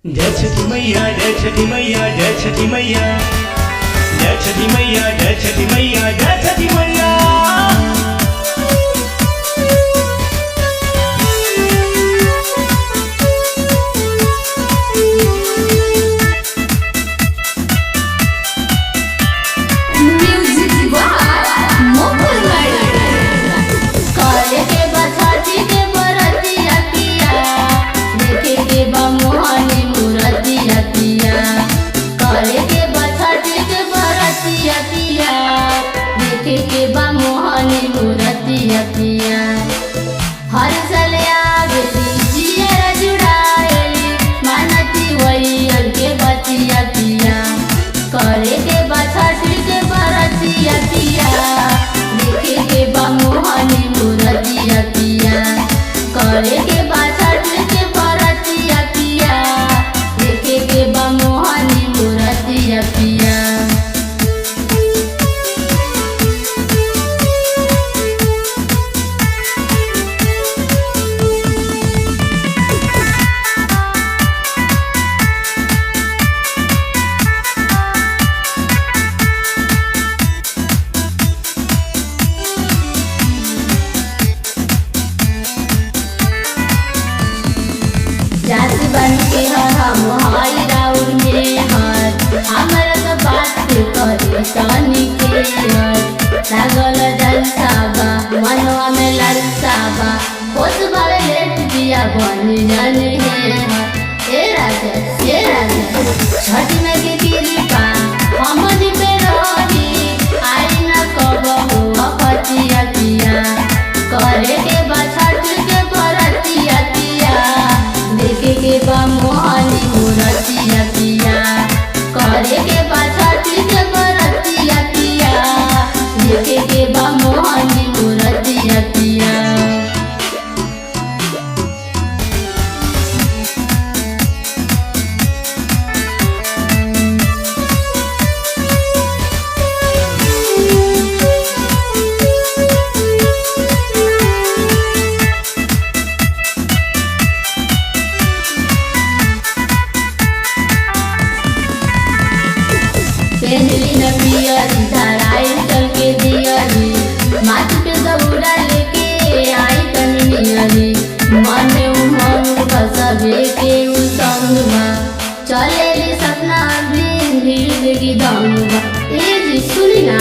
जय छठी मैया जय छठी मैया जय छठी मैया जय छठी मैया जय छठी मैया जय छठी मैया। हर साल आवेली जिया जुड़ाएली मानती वही के बतिया पिया करे के बछड़ी के बरतिया पिया देखे के बा मोहनी मूरतिया पिया करे के बछड़ी के बरतिया पिया देखे के बा मोहनी मूरतिया पिया। जात बन के हम हाई राउर में हर हमरा तो बात करे तनी के लागल जलसाबा मनवा में ललसाबा होत बारे लेट दिया बन जाने है ए राजा छठ में के कृपा हमनी पे रही आई न कबहू अपतिया पिया करे के बछड़ के बरतिया पिया देखे के बा मोहनी मूरतिया पिया करे के बछड़ी के बरतिया पिया देखे के बा मोहनी मूरतिया पिया। पेंडली न पियरी धराई चल के दियरी माथ पे दौड़ा लेके आई तनी नियरी मन उमंग बसबे के संगवा चले रे सपना दिन धीरे की दंगवा ए जी सुनी ना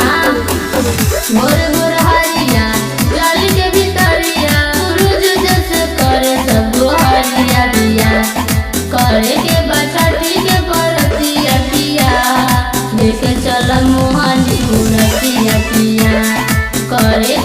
मोर हरिया जल के भीतरिया सूरज जैसे करे सब हरिया दिया करे के बछड़ी के बरतिया पिया देखे चल मोहनी मूरतिया पिया करे